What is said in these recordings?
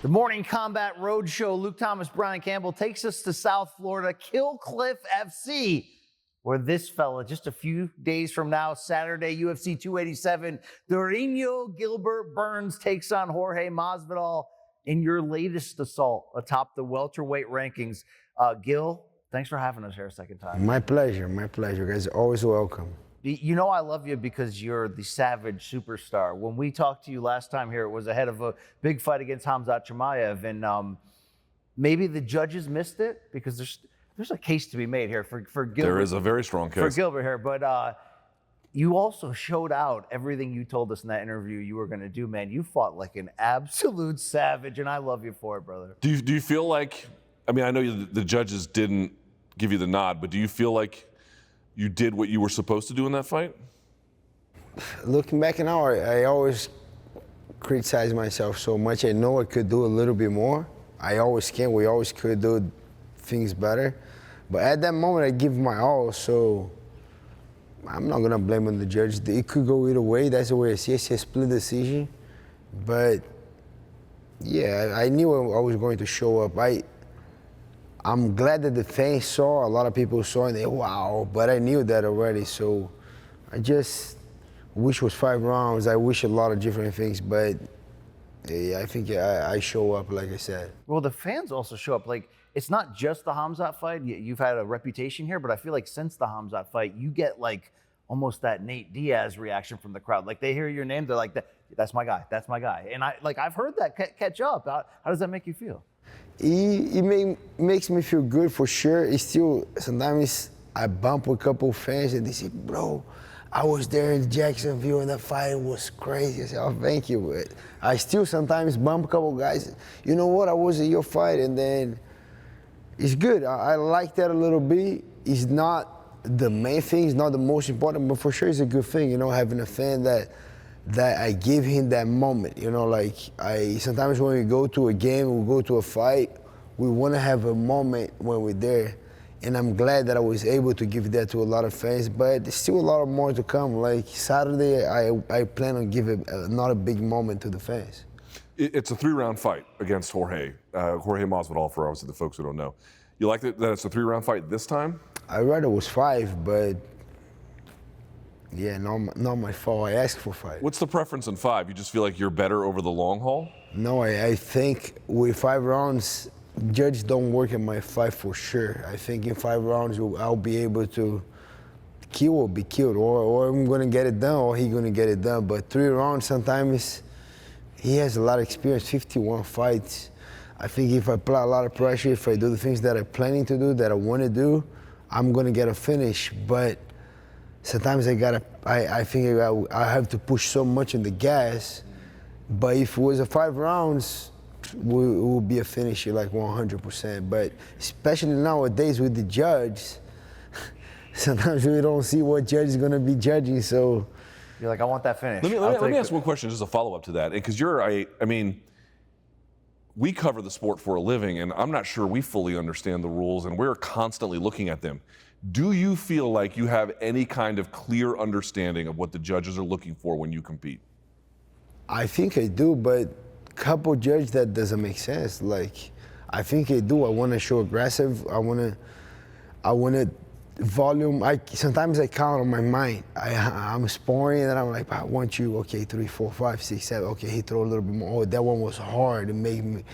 The Morning Combat Roadshow. Luke Thomas, Brian Campbell takes us to South Florida, Kill Cliff FC, where this fella, just a few days from now, Saturday, UFC 287, Durinho Gilbert Burns takes on Jorge Masvidal in your latest assault atop the welterweight rankings. Gil, thanks for having us here a second time. My pleasure, guys. Always welcome. You know I love you because you're the savage superstar. When we talked to you last time here, it was ahead of a big fight against Khamzat Chimaev, and maybe the judges missed it because there's a case to be made here for Gilbert. There is a very strong case for Gilbert here, but you also showed out everything you told us in that interview you were going to do, man. You fought like an absolute savage, and I love you for it, brother. Do you feel like, I mean, I know the judges didn't give you the nod, but do you feel like you did what you were supposed to do in that fight? Looking back now, I always criticize myself so much. I know I could do a little bit more. I always can. We always could do things better. But at that moment, I give my all, so I'm not going to blame on the judge. It could go either way. That's the way I see it. It's a split decision. But, yeah, I knew I was going to show up. I'm glad that the fans saw, a lot of people saw, and they, wow, but I knew that already, so I just wish it was 5 rounds. I wish a lot of different things, but I think I show up, like I said. Well, the fans also show up. Like, it's not just the Khamzat fight. You've had a reputation here, but I feel like since the Khamzat fight, you get like almost that Nate Diaz reaction from the crowd. Like, they hear your name, they're like, that's my guy, that's my guy. And I've heard that catch up. How does that make you feel? It makes me feel good for sure. It's still, sometimes I bump with a couple of fans and they say, bro, I was there in Jacksonville and that fight was crazy. I say, oh, thank you. But I still sometimes bump a couple of guys. You know what, I was in your fight, and then it's good. I like that a little bit. It's not the main thing, it's not the most important, but for sure it's a good thing, you know, having a fan that I give him that moment, you know, like sometimes when we go to a game, we go to a fight, we want to have a moment when we're there, and I'm glad that I was able to give that to a lot of fans, but there's still a lot more to come. Like Saturday, I plan on giving another big moment to the fans. It's a 3-round fight against Jorge Masvidal, for obviously the folks who don't know. You like that it's a 3-round fight this time? I rather it was 5, but yeah, not my fault. I asked for 5. What's the preference in 5? You just feel like you're better over the long haul? No, I think with 5 rounds, judges don't work in my fight for sure. I think in 5 rounds, I'll be able to kill or be killed, or I'm going to get it done, or he's going to get it done. But 3 rounds, sometimes he has a lot of experience, 51 fights. I think if I apply a lot of pressure, if I do the things that I'm planning to do, that I want to do, I'm going to get a finish. But sometimes I think I have to push so much on the gas. But if it was a 5 rounds, it would be a finish like 100%. But especially nowadays with the judge, sometimes we don't see what judge is going to be judging. So you're like, I want that finish. Let me ask one question, just a follow-up to that. Because I mean, we cover the sport for a living, and I'm not sure we fully understand the rules, and we're constantly looking at them. Do you feel like you have any kind of clear understanding of what the judges are looking for when you compete? I think I do, but a couple judges that doesn't make sense. Like, I think I do. I want to show aggressive. I want to volume. Sometimes I count on my mind. I'm sparring and I'm like, I want you, okay, 3, 4, 5, 6, 7. Okay, he throw a little bit more. Oh, that one was hard. It made me,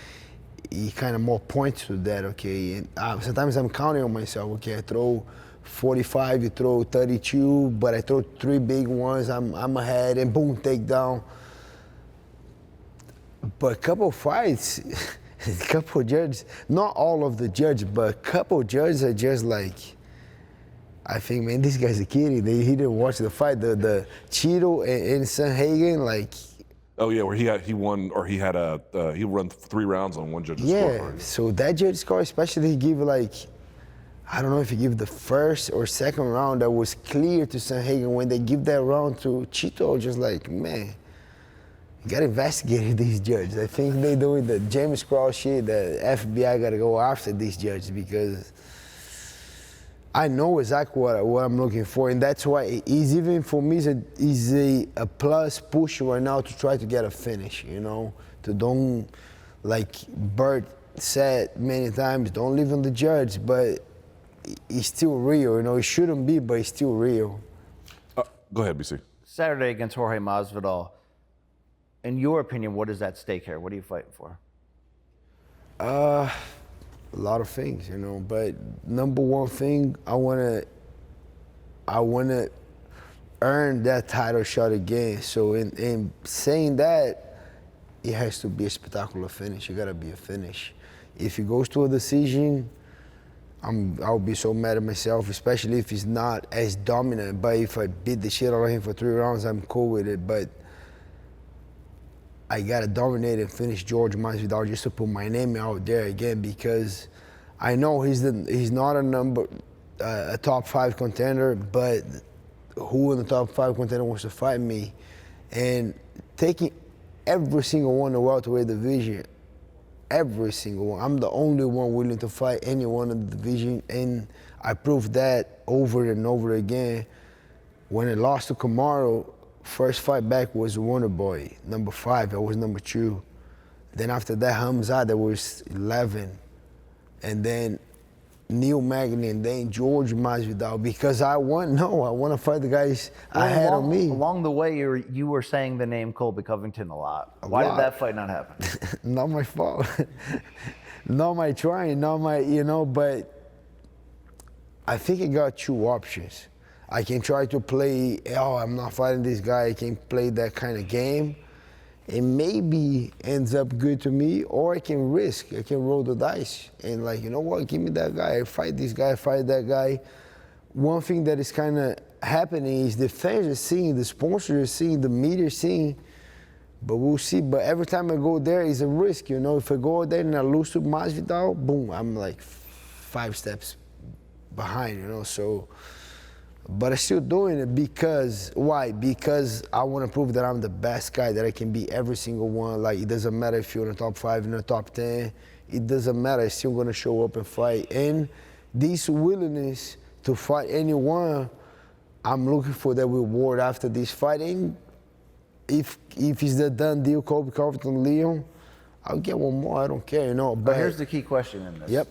he kind of more points to that, okay. And sometimes I'm counting on myself. Okay, I throw 45, you throw 32, but I throw 3 big ones. I'm ahead, and boom, takedown. But a couple fights, a couple judges, not all of the judges, but a couple judges are just like, I think, man, this guy's a kid. He didn't watch the fight. The Cheeto and Sanhagen, like. Oh yeah, where he run 3 rounds on one judge's scorecard. Yeah, so that judge score, especially he give like, I don't know if he give the first or second round that was clear to Sanhagen. When they give that round to Cheeto, just like, man, you gotta investigate these judges. I think they doing the James Cross shit. The FBI gotta go after these judges because I know exactly what I'm looking for, and that's why it's even for me is a plus push right now to try to get a finish, you know, to don't like Bert said many times, don't live on the judge, but it's still real. You know, it shouldn't be, but it's still real. Go ahead, BC. Saturday against Jorge Masvidal. In your opinion, what is at stake here? What are you fighting for? A lot of things, you know, but number one thing, I wanna earn that title shot again. So in saying that, it has to be a spectacular finish. It gotta be a finish. If it goes to a decision, I'll be so mad at myself, especially if it's not as dominant. But if I beat the shit out of him for 3 rounds, I'm cool with it. But I gotta dominate and finish Jorge Masvidal just to put my name out there again, because I know he's not a top 5 contender, but who in the top 5 contender wants to fight me? And taking every single one in the welterweight division, every single one. I'm the only one willing to fight anyone in the division, and I proved that over and over again. When I lost to Kamaru, first fight back was Wonder Boy, number 5. I was number 2. Then after that, Hamzat, that was 11. And then Neil Magny, and then Jorge Masvidal, because I want to fight the guys ahead of me. Along the way, you were saying the name Colby Covington a lot. Why did that fight not happen? Not my fault. Not my trying, not my, you know, but I think I got 2 options. I can try to play, I'm not fighting this guy, I can play that kind of game. It maybe ends up good to me, or I can risk, I can roll the dice. And like, you know what, give me that guy, I fight this guy, fight that guy. One thing that is kind of happening is the fans are seeing, the sponsors are seeing, the media is seeing, but we'll see. But every time I go there, it's a risk, you know. If I go there and I lose to Masvidal, boom, I'm like 5 steps behind, you know, so. But I'm still doing it because, why? Because I want to prove that I'm the best guy, that I can beat every single one. Like, it doesn't matter if you're in the top 5, in the top 10. It doesn't matter. I'm still going to show up and fight. And this willingness to fight anyone, I'm looking for that reward after this fight. And if it's the done deal, Colby Covington, Leon, I'll get one more. I don't care, you know. But here's the key question in this. Yep.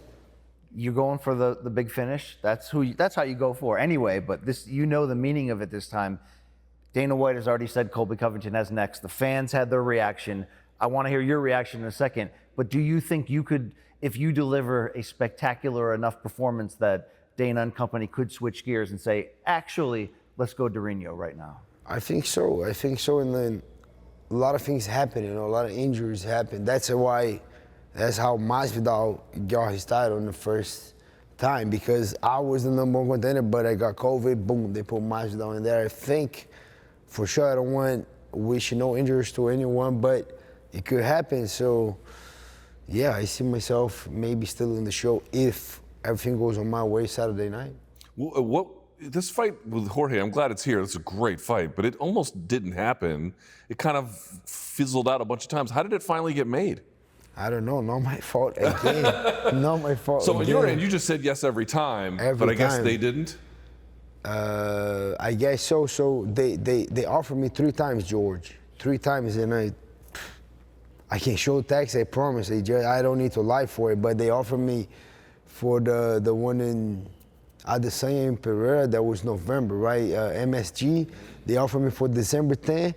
You're going for the big finish. That's how you go for anyway. But this, you know, the meaning of it this time. Dana White has already said Colby Covington has next. The fans had their reaction. I want to hear your reaction in a second. But do you think you could, if you deliver a spectacular enough performance, that Dana and company could switch gears and say, actually, let's go Durinho right now? I think so. And then a lot of things happen. You know, a lot of injuries happen. That's how Masvidal got his title in the first time, because I was the number 1 contender, but I got COVID, boom, they put Masvidal in there. I think, for sure, I don't want wish no injuries to anyone, but it could happen. So, yeah, I see myself maybe still in the show if everything goes on my way Saturday night. This fight with Jorge, I'm glad it's here. It's a great fight, but it almost didn't happen. It kind of fizzled out a bunch of times. How did it finally get made? I don't know. Not my fault again. Not my fault. So on again. your end, you just said yes every time, but I guess they didn't. I guess so. So they offered me 3 times, George. 3 times, and I can show text. I promise. I don't need to lie for it. But they offered me for the one in Adesanya in Pereira. That was November, right? MSG. They offered me for December 10th.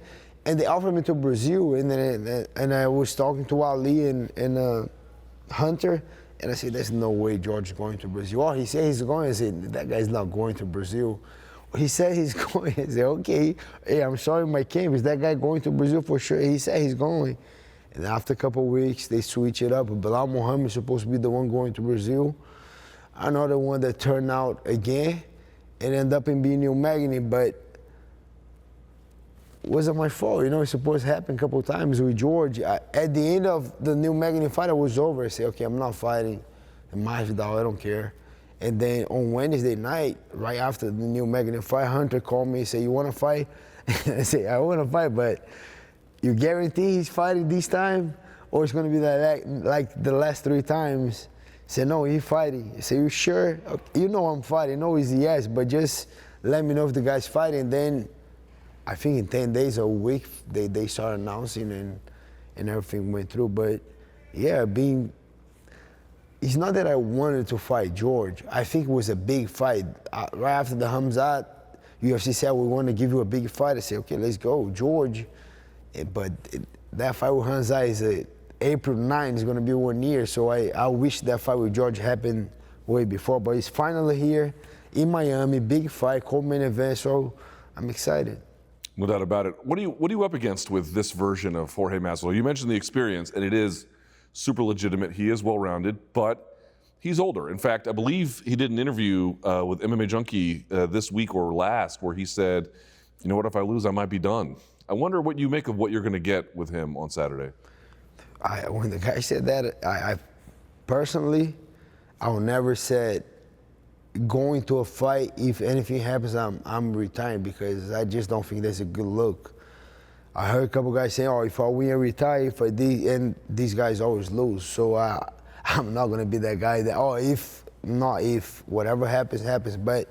And they offered me to Brazil, and I was talking to Ali and Hunter, and I said, there's no way George is going to Brazil. Oh, he said he's going. I said, that guy's not going to Brazil. He said he's going. I said, okay. Hey, I'm sorry, my camp. Is that guy going to Brazil for sure? He said he's going. And after a couple of weeks, they switch it up. Bilal Muhammad is supposed to be the one going to Brazil. Another one that turned out again and ended up in being Neil Magny, but wasn't my fault, you know. It's supposed to happen a couple of times with George. At the end of the Neil Magny fight, I was over. I said, okay, I'm not fighting Masvidal, I don't care. And then on Wednesday night, right after the Neil Magny fight, Hunter called me and said, you want to fight? I said, I want to fight, but you guarantee he's fighting this time? Or it's going to be like the last 3 times? I said, no, he's fighting. I said, you sure? You know I'm fighting. No, it's yes, but just let me know if the guy's fighting. Then I think in 10 days or a week, they started announcing and everything went through. But yeah, it's not that I wanted to fight George. I think it was a big fight. Right after the Hamzat, UFC said, we want to give you a big fight. I said, okay, let's go, George. That fight with Hamzat is April 9, is going to be 1 year. So I wish that fight with George happened way before. But it's finally here in Miami, big fight, co-main event. So I'm excited. No doubt about it. What are you up against with this version of Jorge Masvidal? You mentioned the experience, and it is super legitimate. He is well-rounded, but he's older. In fact, I believe he did an interview with MMA Junkie this week or last where he said, you know what, if I lose, I might be done. I wonder what you make of what you're going to get with him on Saturday. When the guy said that, I personally, I would never said going to a fight, if anything happens, I'm retiring, because I just don't think that's a good look. I heard a couple guys saying, oh, if I win and retire, and these guys always lose. So I'm not gonna be that guy that, whatever happens, happens. But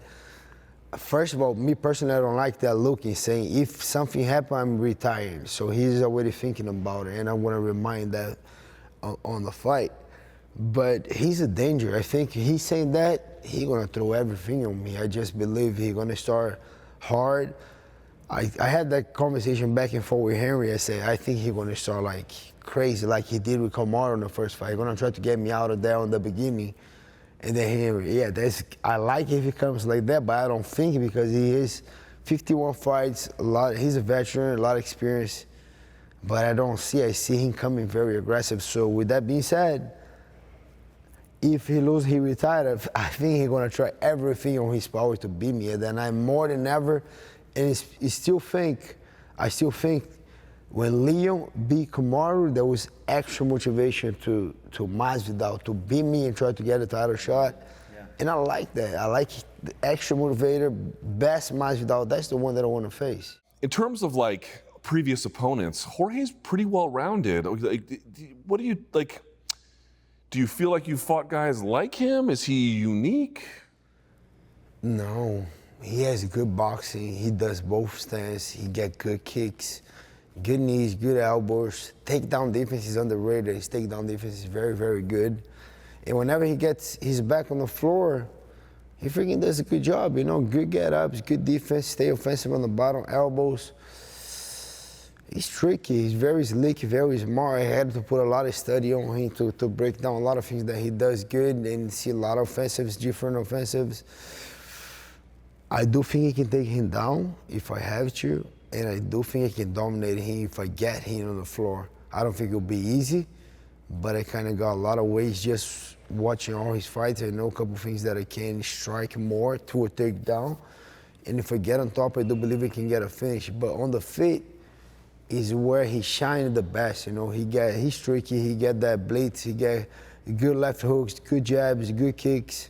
first of all, me personally, I don't like that look in saying, if something happens, I'm retiring. So he's already thinking about it, and I wanna remind that on the fight. But he's a danger. I think he's saying that, he's gonna throw everything on me. I just believe he's gonna start hard. I had that conversation back and forth with Henry. I said, I think he's gonna start like crazy, like he did with Kamaru in the first fight. He's gonna try to get me out of there on the beginning. And then Henry, I like if he comes like that, but I don't think, because he is 51 fights, he's a veteran, a lot of experience, but I see him coming very aggressive. So with that being said, if he loses, he retired, I think he's gonna try everything on his power to beat me. And then I'm more than ever, and I still think when Leon beat Kamaru, there was extra motivation to Masvidal to beat me and try to get a title shot. Yeah. And I like that. I like the extra motivator, best Masvidal. That's the one that I want to face. In terms of like previous opponents, Jorge's pretty well-rounded. Like, what do you like? Do you feel like you fought guys like him? Is he unique? No, he has good boxing. He does both stands. He get good kicks, good knees, good elbows. Takedown defense is underrated. His takedown defense is very, very good. And whenever he gets his back on the floor, he freaking does a good job, you know, good get-ups, good defense, stay offensive on the bottom, elbows. He's tricky, he's very slick, very smart. I had to put a lot of study on him to break down a lot of things that he does good and see a lot of offensives, different offensives. I do think he can take him down if I have to, and I do think I can dominate him if I get him on the floor. I don't think it'll be easy, but I kind of got a lot of ways just watching all his fights. I know a couple things that I can strike more to a takedown, and if I get on top, I do believe I can get a finish. But on the feet is where he shined the best. You know, he's tricky. He get that blitz. He get good left hooks, good jabs, good kicks.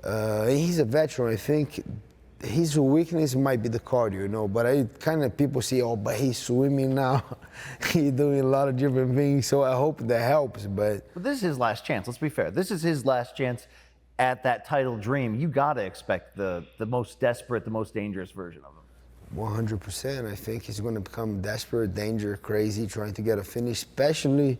And he's a veteran. I think his weakness might be the cardio, you know, but I kind of people say, oh, but he's swimming now. He's doing a lot of different things, so I hope that helps. But this is his last chance. Let's be fair. This is his last chance at that title dream. You got to expect the most desperate, the most dangerous version of him. 100%. I think he's going to become desperate, dangerous, crazy, trying to get a finish. Especially,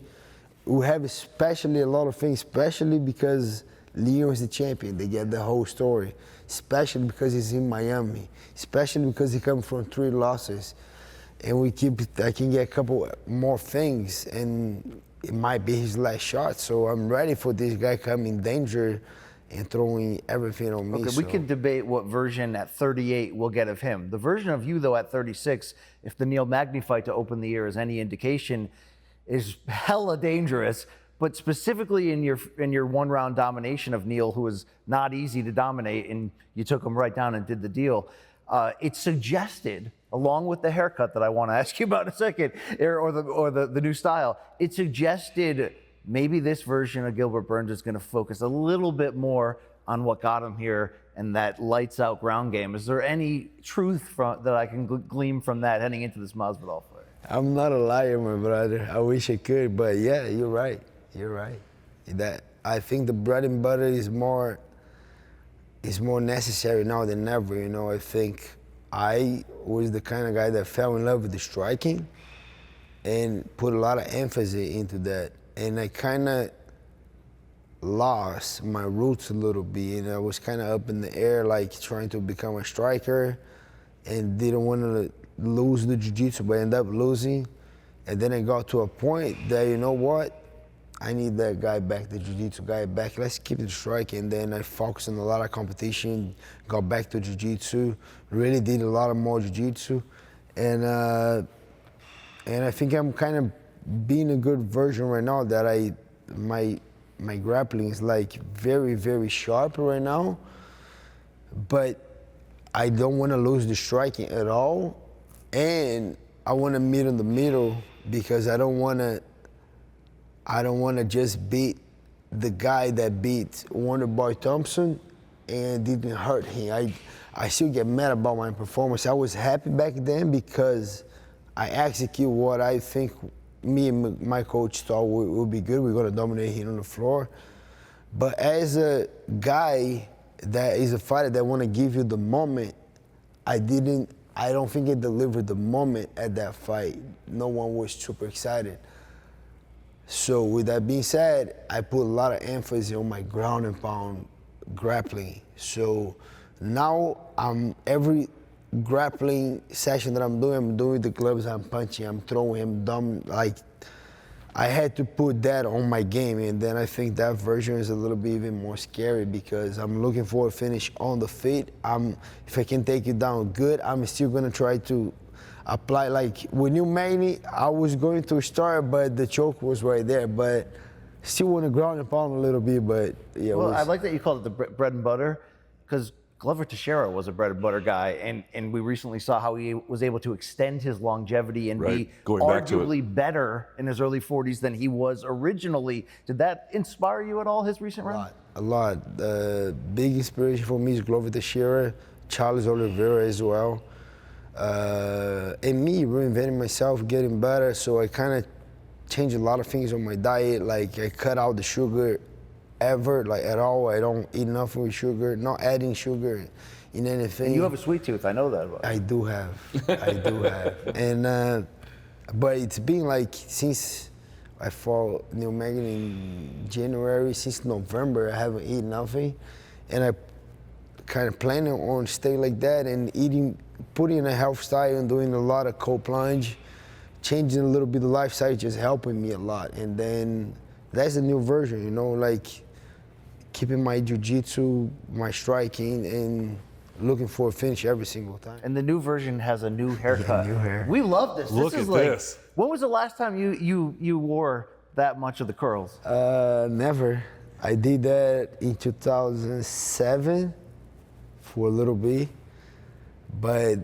we have a lot of things, especially because Leon is the champion. They get the whole story. Especially because he's in Miami. Especially because he comes from 3 losses. And I can get a couple more things, and it might be his last shot. So I'm ready for this guy coming danger and throwing everything on me. Okay, we can debate what version at 38 we'll get of him. The version of you, though, at 36, if the Neil Magny fight to open the year is any indication, is hella dangerous. But specifically in your one-round domination of Neil, who was not easy to dominate, and you took him right down and did the deal, it suggested, along with the haircut that I want to ask you about in a second, or the new style, it suggested maybe this version of Gilbert Burns is going to focus a little bit more on what got him here and that lights-out ground game. Is there any truth that I can glean from that heading into this Masvidal fight? I'm not a liar, my brother. I wish I could, but yeah, you're right. You're right. That I think the bread and butter is more necessary now than ever. You know, I think I was the kind of guy that fell in love with the striking and put a lot of emphasis into that. I kind of lost my roots a little bit, and I was kind of up in the air, like trying to become a striker, and didn't want to lose the jiu-jitsu, but ended up losing. And then I got to a point that, you know what, I need that guy back, the jiu-jitsu guy back. Let's keep it striking. And then I focused on a lot of competition, got back to jiu-jitsu, really did a lot of more jiu-jitsu, and I think I'm kind of being a good version right now. That my grappling is like very, very sharp right now, but I don't want to lose the striking at all, and I want to meet in the middle because I don't want to just beat the guy that beat Wonderboy Thompson and didn't hurt him. I still get mad about my performance. I was happy back then because I execute what I think me and my coach thought would be good. We're going to dominate him on the floor. But as a guy that is a fighter that want to give you the moment, I don't think it delivered the moment at that fight. No one was super excited. So with that being said, I put a lot of emphasis on my ground and pound grappling. So now every grappling session that I'm doing with the gloves, I'm punching, I'm throwing, I'm dumb. Like, I had to put that on my game, and then I think that version is a little bit even more scary because I'm looking for a finish on the feet. If I can take you down good, I'm still gonna try to apply. Like with New Magny, I was going to start, but the choke was right there. But still want to ground and pound a little bit, but yeah. Well, I like that you called it the bread and butter, because Glover Teixeira was a bread and butter guy, and we recently saw how he was able to extend his longevity and be arguably better in his early 40s than he was originally. Did that inspire you at all, his recent run? A lot. The big inspiration for me is Glover Teixeira, Charles Oliveira as well. And me reinventing myself, getting better, so I kind of changed a lot of things on my diet. Like I cut out the sugar like at all. I don't eat nothing with sugar, not adding sugar in anything. And you have a sweet tooth, I know that. I do have. And, but it's been like since I fought Neil Megan in January, since November, I haven't eaten nothing. And I kind of planning on staying like that and putting a health style and doing a lot of cold plunge, changing a little bit the lifestyle, just helping me a lot. And then that's the new version, you know, like keeping my jiu-jitsu, my striking, and looking for a finish every single time. And the new version has a new haircut. New hair. We love this. Look this is at like, this. When was the last time you wore that much of the curls? Never. I did that in 2007 for a little bit, but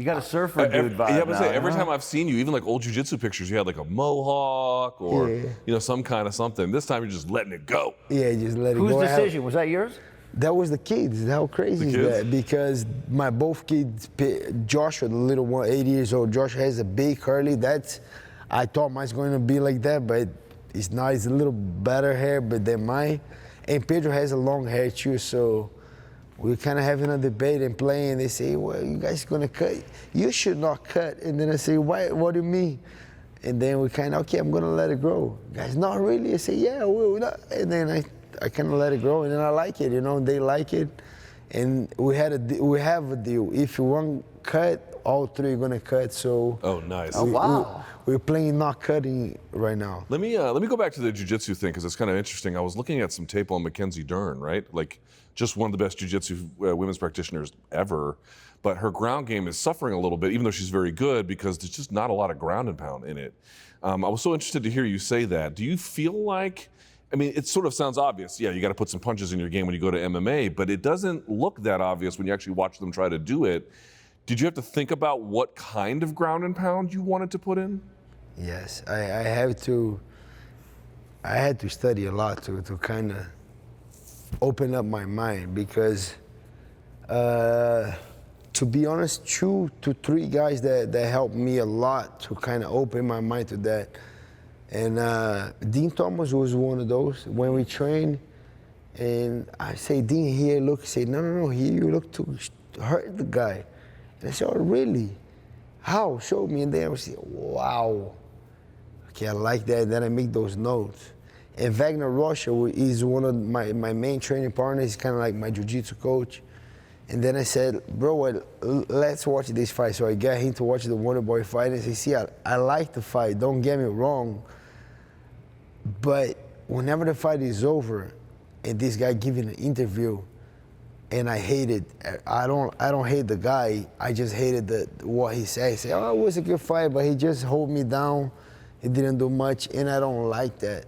You got a surfer dude vibe. Yeah, but now, every time I've seen you, even like old jiu-jitsu pictures, you had like a mohawk or you know, some kind of something. This time you're just letting it go. Yeah, just let it go. Whose decision? Was that yours? That was the kids. How crazy is that? Because my both kids, Joshua, the little one, 8 years old, Joshua has a big curly. I thought mine's going to be like that, but it's not. It's a little better hair, but than mine. And Pedro has a long hair too, so we're kind of having a debate and playing. They say, well, you guys gonna cut? You should not cut. And then I say, why? What do you mean? And then we kind of, okay, I'm gonna let it grow. Guys, not really. I say, yeah, we'll not. And then I kind of let it grow, and then I like it, you know, they like it. And we have a deal. If you want cut, all three are gonna cut, so. Oh, nice. Oh, wow. We're playing not cutting right now. Let me go back to the jiu-jitsu thing, because it's kind of interesting. I was looking at some tape on Mackenzie Dern, right? Like, just one of the best jiu-jitsu women's practitioners ever. But her ground game is suffering a little bit, even though she's very good, because there's just not a lot of ground and pound in it. I was so interested to hear you say that. Do you feel like, I mean, it sort of sounds obvious. Yeah, you got to put some punches in your game when you go to MMA, but it doesn't look that obvious when you actually watch them try to do it. Did you have to think about what kind of ground and pound you wanted to put in? Yes, I had to study a lot to kind of open up my mind, because to be honest, 2 to 3 guys that helped me a lot to kind of open my mind to that. And Dean Thomas was one of those. When we trained, and I say, Dean, here, look, he said, no, here you look to hurt the guy. And I said, oh, really? How? Show me. And then I was like, wow. okay, I like that. Then I make those notes. And Wagner Rocha is one of my main training partners. He's kind of like my jiu-jitsu coach. And then I said, bro, let's watch this fight. So I got him to watch the Wonder Boy fight. And I said, see, I like the fight. Don't get me wrong. But whenever the fight is over, and this guy giving an interview, and I hate it. I don't hate the guy. I just hated what he said. He said, oh, it was a good fight, but he just hold me down. He didn't do much, and I don't like that.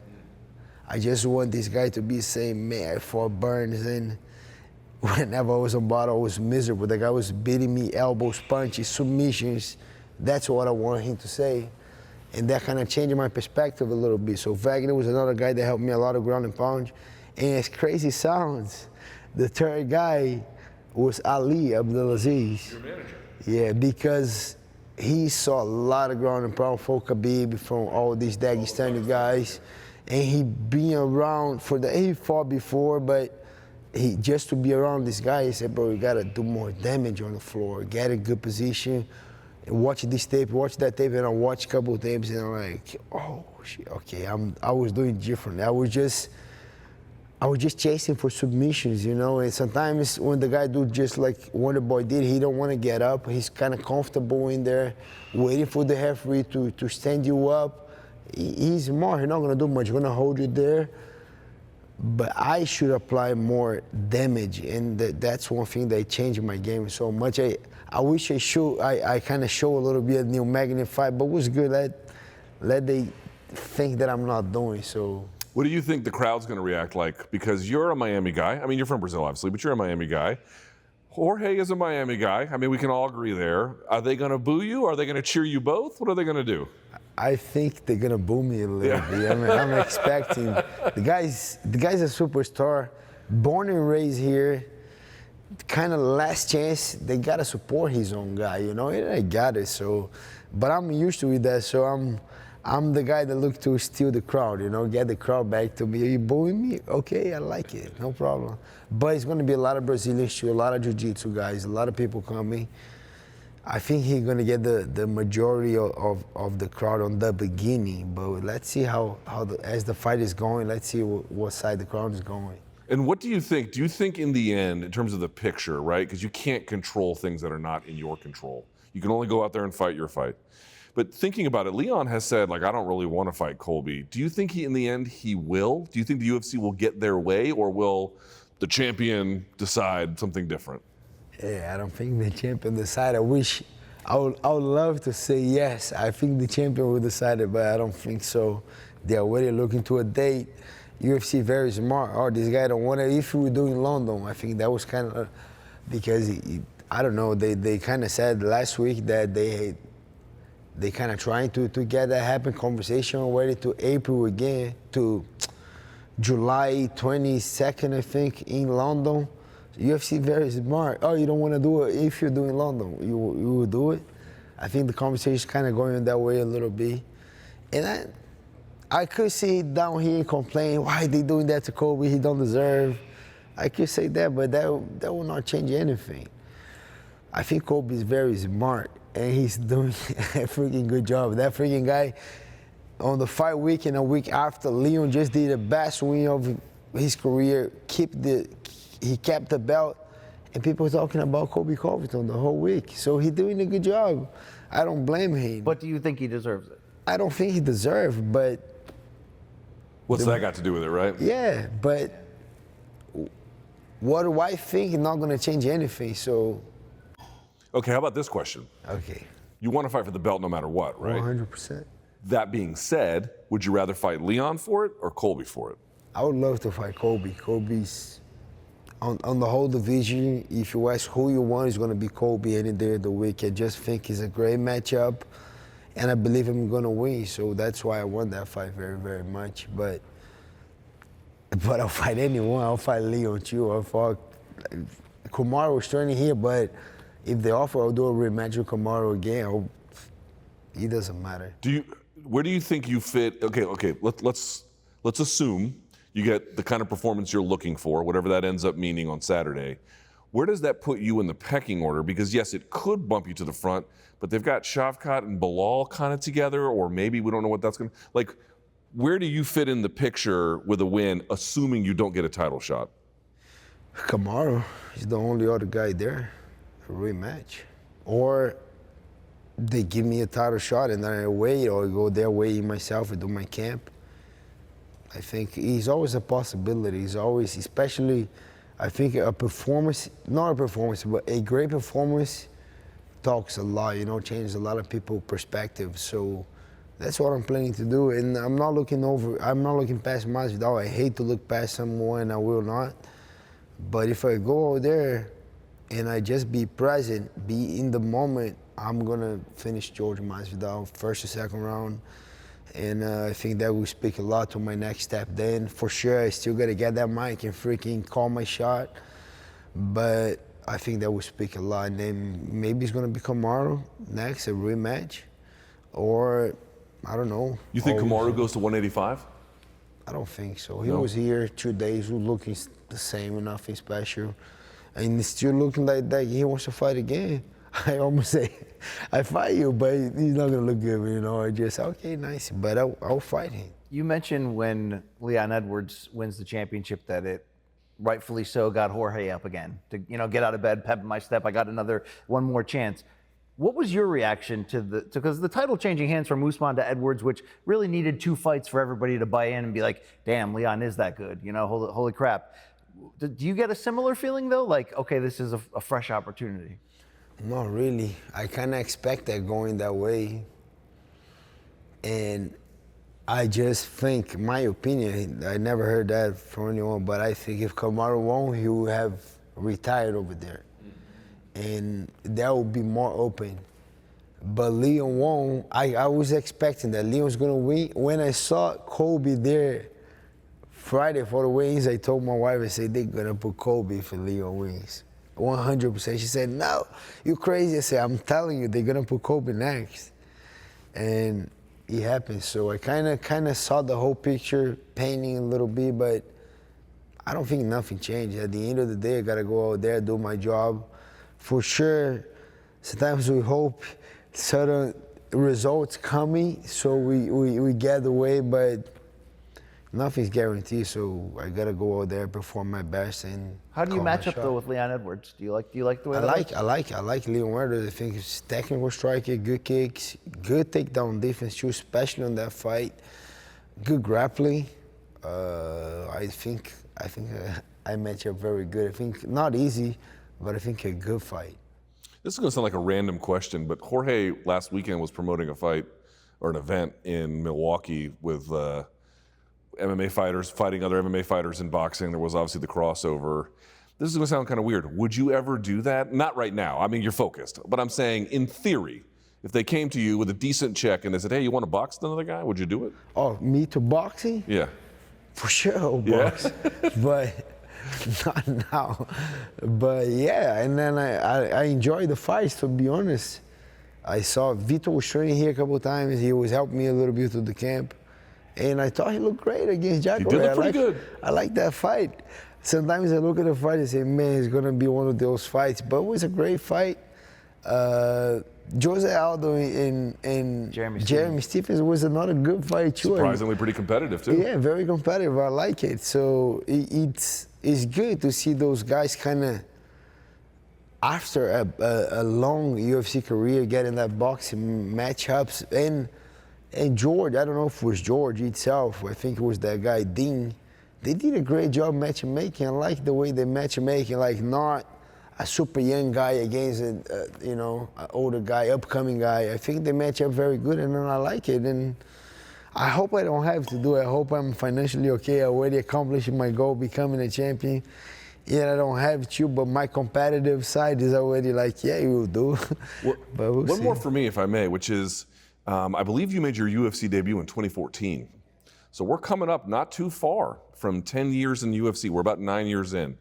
I just want this guy to be saying, man, I fought Burns, and whenever I was on bottom, I was miserable. The guy was beating me, elbows, punches, submissions. That's what I wanted him to say. And that kind of changed my perspective a little bit. So Wagner was another guy that helped me a lot of ground and pound. And as crazy sounds, the third guy was Ali Abdelaziz. Your manager. Yeah, because he saw a lot of ground and pound for Khabib, from all these Dagestani guys. And he been around he fought before, but he just to be around this guy, he said, bro, you gotta do more damage on the floor, get a good position, and watch this tape, watch that tape, and I watched a couple of tapes, and I'm like, oh shit, okay, I was doing different. I was just chasing for submissions, you know, and sometimes when the guy do just like Wonder Boy did, he don't want to get up. He's kind of comfortable in there, waiting for the referee to stand you up. He's smart, he's not going to do much, he's going to hold you there. But I should apply more damage, and that's one thing that changed my game so much. I wish I kind of show a little bit of Neil Magny fight, but it was good. Let they think that I'm not doing so. What do you think the crowd's going to react like? Because you're a Miami guy. I mean, you're from Brazil, obviously, but you're a Miami guy. Jorge is a Miami guy. I mean, we can all agree there. Are they going to boo you? Are they going to cheer you both? What are they going to do? I think they're going to boo me a little bit. I mean, I'm expecting. The guy's a superstar, born and raised here. Kind of last chance. They got to support his own guy, you know, and I got it. So, but I'm used to that, so I'm the guy that look to steal the crowd, you know, get the crowd back to me. Are you booing me? Okay, I like it, no problem. But it's going to be a lot of Brazilians too, a lot of jiu-jitsu guys, a lot of people coming. I think he's going to get the majority of the crowd on the beginning, but let's see how as the fight is going, let's see what side the crowd is going. And what do you think? Do you think in the end, in terms of the picture, right? Because you can't control things that are not in your control. You can only go out there and fight your fight. But thinking about it, Leon has said, like, I don't really want to fight Colby. Do you think in the end he will? Do you think the UFC will get their way, or will the champion decide something different? Yeah, I don't think the champion decided. I would love to say yes. I think the champion will decide it, but I don't think so. They're already looking to a date. UFC very smart. Oh, this guy don't want it. If we do in London, I think that was kind of because I don't know. They kind of said last week that they kind of trying to get that happen. Conversation already to April again, to July 22nd, I think, in London. UFC very smart. Oh, you don't want to do it if you're doing London. You will do it. I think the conversation is kind of going that way a little bit. And I could sit down here and complain, why they doing that to Kobe? He don't deserve. I could say that, but that will not change anything. I think Kobe is very smart, and he's doing a freaking good job. That freaking guy, on the fight week and a week after, Leon just did the best win of his career. He kept the belt, and people talking about Kobe Covington the whole week. So he's doing a good job. I don't blame him. But do you think he deserves it? I don't think he deserves, but... What's that got to do with it, right? Yeah, but what do I think is not going to change anything, so... Okay, how about this question? Okay. You want to fight for the belt no matter what, right? 100%. That being said, would you rather fight Leon for it or Colby for it? I would love to fight Kobe. Kobe's... On the whole division, if you ask who you want, it's going to be Kobe any day of the week. I just think it's a great matchup, and I believe I'm going to win. So that's why I want that fight very, very much. But I'll fight anyone. I'll fight Leon too. I'll fight Kamaru was training here, but if they offer, I'll do a rematch with Kamaru again. It doesn't matter. Where do you think you fit? Okay. Let's assume you get the kind of performance you're looking for, whatever that ends up meaning on Saturday. Where does that put you in the pecking order? Because yes, it could bump you to the front, but they've got Shavkat and Bilal kind of together, or maybe we don't know what that's going to, like, where do you fit in the picture with a win, assuming you don't get a title shot? Kamaru is the only other guy there, a rematch. Or they give me a title shot and then I wait, or I go there, weigh myself and do my camp. I think he's always a possibility. He's always, especially, I think a performance, not a performance, but a great performance talks a lot, you know, changes a lot of people's perspective. So that's what I'm planning to do. And I'm not looking past Masvidal. I hate to look past someone, I will not. But if I go over there and I just be present, be in the moment, I'm gonna finish Jorge Masvidal first or second round. And I think that will speak a lot to my next step. Then for sure, I still gotta get that mic and freaking call my shot. But I think that will speak a lot. And then maybe it's gonna be Kamaru next, a rematch. Or, I don't know. You think Kamaru goes to 185? I don't think so. He was here 2 days, looking the same, nothing special. And he's still looking like that he wants to fight again. I almost say, I fight you, but he's not gonna look good, you know. I just, okay, nice, but I'll fight him. You mentioned when Leon Edwards wins the championship that it, rightfully so, got Jorge up again to, you know, get out of bed, pep in my step. I got one more chance. What was your reaction to because the title changing hands from Usman to Edwards, which really needed 2 fights for everybody to buy in and be like, damn, Leon is that good, you know, holy crap. Do you get a similar feeling though? Like, okay, this is a fresh opportunity. Not really. I kind of expect that going that way. And I just think, my opinion, I never heard that from anyone, but I think if Kamaru won, he would have retired over there. And that would be more open. But Leon won, I was expecting that Leon was gonna win. When I saw Colby there Friday for the wins, I told my wife, I said, they're gonna put Colby if Leon wins. 100%. She said, no, you crazy. I said, I'm telling you, they're gonna put Kobe next. And it happened. So I kind of saw the whole picture, painting a little bit, but I don't think nothing changed. At the end of the day, I gotta go out there, do my job. For sure, sometimes we hope certain results coming, so we get away, but nothing's guaranteed, so I gotta go out there, perform my best, and how do you call match my up shot. though with Leon Edwards? Do you like the way I like Leon Edwards. I think he's technical striker, good kicks, good takedown defense too, especially on that fight. Good grappling. I think I match up very good. I think not easy, but I think a good fight. This is going to sound like a random question, but Jorge last weekend was promoting a fight or an event in Milwaukee with MMA fighters fighting other MMA fighters in boxing. There was obviously the crossover. This is going to sound kind of weird. Would you ever do that? Not right now. I mean, you're focused. But I'm saying, in theory, if they came to you with a decent check and they said, hey, you want to box another guy? Would you do it? Oh, me to boxing? Yeah. For sure I'll box. But not now. But yeah, and then I enjoy the fights, to be honest. I saw Vito was training here a couple of times. He was helping me a little bit through the camp. And I thought he looked great against Jacare. He did look pretty good. I like that fight. Sometimes I look at the fight and say, man, it's going to be one of those fights. But it was a great fight. Jose Aldo and Jeremy Stephens was another good fight too. Surprisingly pretty competitive too. Yeah, very competitive. I like it. So it's good to see those guys kind of, after a long UFC career, getting that boxing matchups. And George, I don't know if it was George itself, I think it was that guy, Dean. They did a great job matchmaking. I like the way they matchmaking, like not a super young guy against an older guy, upcoming guy. I think they match up very good, and I like it. And I hope I don't have to do it. I hope I'm financially okay. I already accomplished my goal, becoming a champion. Yeah, I don't have to, but my competitive side is already like, yeah, you will do. But we'll One see. more for me, if I may, which is, I believe you made your UFC debut in 2014. So we're coming up not too far from 10 years in the UFC. We're about 9 years in.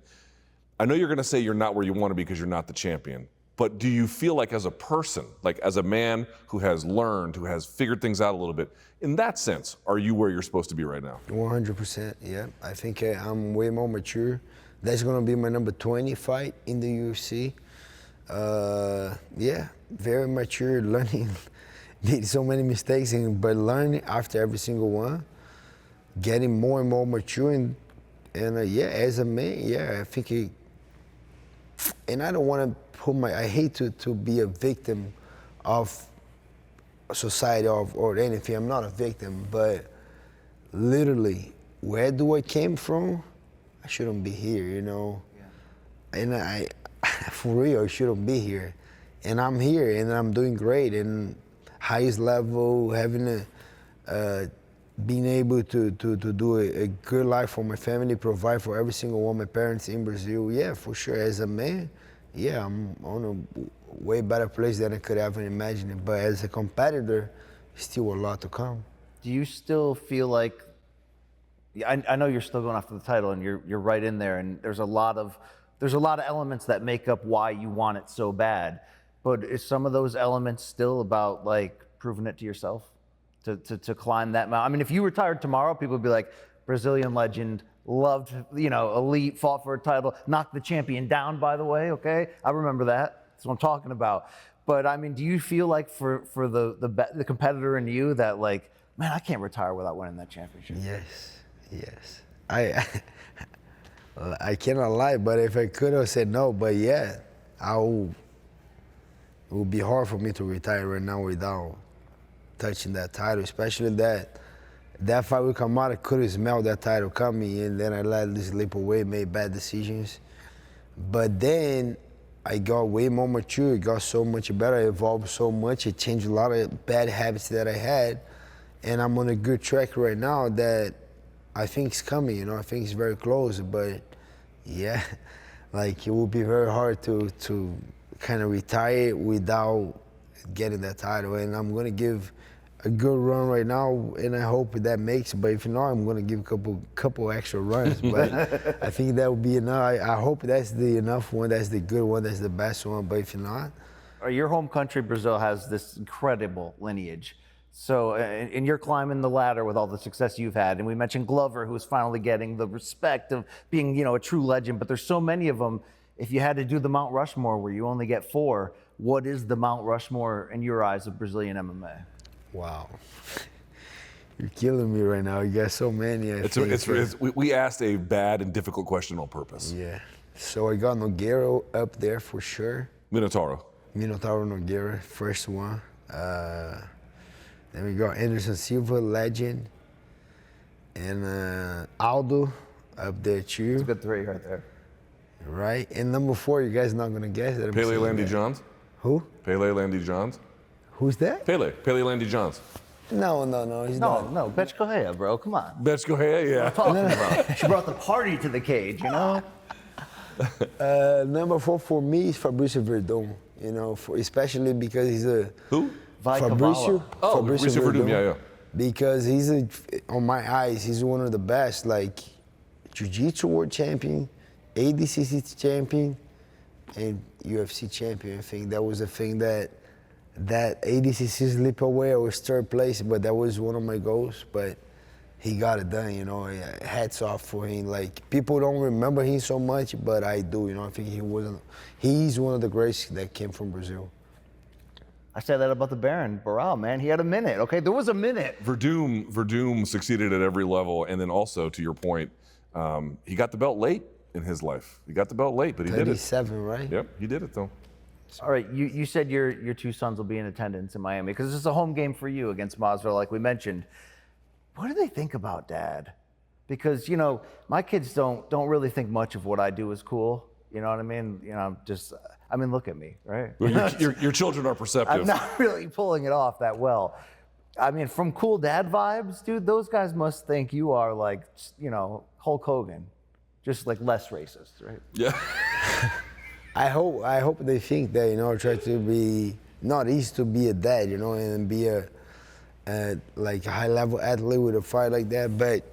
I know you're going to say you're not where you want to be because you're not the champion. But do you feel like as a person, like as a man who has learned, who has figured things out a little bit, in that sense, are you where you're supposed to be right now? 100%, yeah. I think I'm way more mature. That's gonna be my number 20 fight in the UFC. Yeah, very mature, learning. Made so many mistakes, but learning after every single one, getting more and more mature, and yeah, as a man, yeah, I think it. And I don't want to put I hate to be a victim of society or anything. I'm not a victim, but literally, where do I came from? I shouldn't be here, you know. Yeah. And I, for real, I shouldn't be here. And I'm here, and I'm doing great, and highest level, having being able to do a good life for my family, provide for every single one of my parents in Brazil. Yeah, for sure. As a man, yeah, I'm on a way better place than I could ever imagine. But as a competitor, still a lot to come. Do you still feel like, I know you're still going after the title and you're right in there, and there's a lot of elements that make up why you want it so bad. But is some of those elements still about like proving it to yourself? To climb that mountain. I mean, if you retired tomorrow, people would be like, Brazilian legend, loved, elite, fought for a title, knocked the champion down, by the way, okay? I remember that. That's what I'm talking about. But I mean, do you feel like for the competitor in you that like, man, I can't retire without winning that championship? Yes. I cannot lie, but if I could have said no, but yeah, it would be hard for me to retire right now without touching that title, especially that fight with Kombat, I could smell that title coming, and then I let it slip away, made bad decisions. But then I got way more mature, got so much better, I evolved so much, it changed a lot of bad habits that I had, and I'm on a good track right now that I think it's coming, I think it's very close, but yeah, like it would be very hard to kind of retire without getting that title, and I'm gonna give a good run right now, and I hope that makes it. But if not, I'm gonna give a couple extra runs. But I think that would be enough. I hope that's the enough one. That's the good one. That's the best one. But if not, your home country, Brazil, has this incredible lineage. So, and you're climbing the ladder with all the success you've had. And we mentioned Glover, who's finally getting the respect of being, a true legend. But there's so many of them. If you had to do the Mount Rushmore, where you only get 4, what is the Mount Rushmore in your eyes of Brazilian MMA? Wow. You're killing me right now. You got so many. We asked a bad and difficult question on purpose. Yeah. So I got Nogueira up there for sure. Minotauro Nogueira, first one. Then we got Anderson Silva, legend. And Aldo up there too. It's a good 3 right there. Right. And number 4, you guys not going to guess that. Pele Landy Johns. Who? Pele Landy Johns. Who's that? Pele Landy Johns. No, he's not. No, Betch Correa, bro, come on. Betch Correa, yeah. What I'm talking about. She brought the party to the cage, Number 4 for me is Fabricio Verdun, especially because he's a... Who? Fabricio. Oh, Fabricio Verdun, yeah. Because he's, on my eyes, he's one of the best, like, Jiu-Jitsu world champion, ADCC champion, and UFC champion. I think that was a thing that ADCC slip away. I was 3rd place, but that was one of my goals. But he got it done, Hats off for him. Like, people don't remember him so much, but I do, I think he's one of the greats that came from Brazil. I said that about the Baron Barral, man. He had a minute, okay? There was a minute. Verdum succeeded at every level, and then also, to your point, he got the belt late in his life. He got the belt late, but he did it. 37, right? Yep, he did it though. All right, you said your 2 sons will be in attendance in Miami because this is a home game for you against Masvidal, like we mentioned. What do they think about Dad? Because my kids don't really think much of what I do is cool. You know what I mean? Look at me, right? Well, your children are perceptive. I'm not really pulling it off that well. I mean, from cool dad vibes, dude, those guys must think you are like, Hulk Hogan, just like less racist, right? Yeah. I hope they think that, try to be not easy to be a dad, and be a like a high-level athlete with a fight like that, but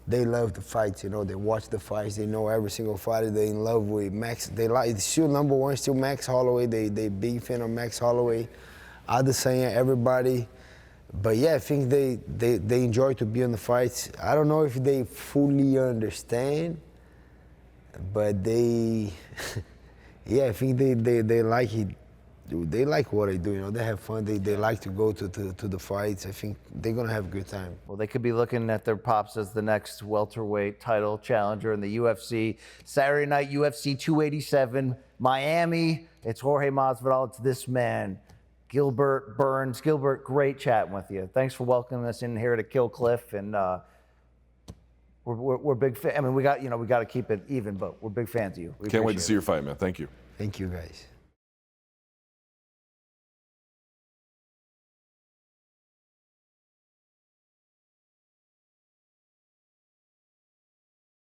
they love the fights, they watch the fights, they know every single fighter, they in love with Max, it's still number 1, still Max Holloway, they big fan of Max Holloway, Adesanya, everybody, but yeah, I think they enjoy to be on the fights. I don't know if they fully understand but they, yeah, I think they like it. They like what I do, you know. They have fun. They like to go to the fights. I think they're gonna have a good time. Well, they could be looking at their pops as the next welterweight title challenger in the UFC. Saturday night, UFC 287, Miami. It's Jorge Masvidal. It's this man, Gilbert Burns. Gilbert, great chatting with you. Thanks for welcoming us in here to Kill Cliff, and we're big fans. I mean, we got to keep it even, but we're big fans of you. Can't wait to see your fight, man. Thank you. Thank you, guys.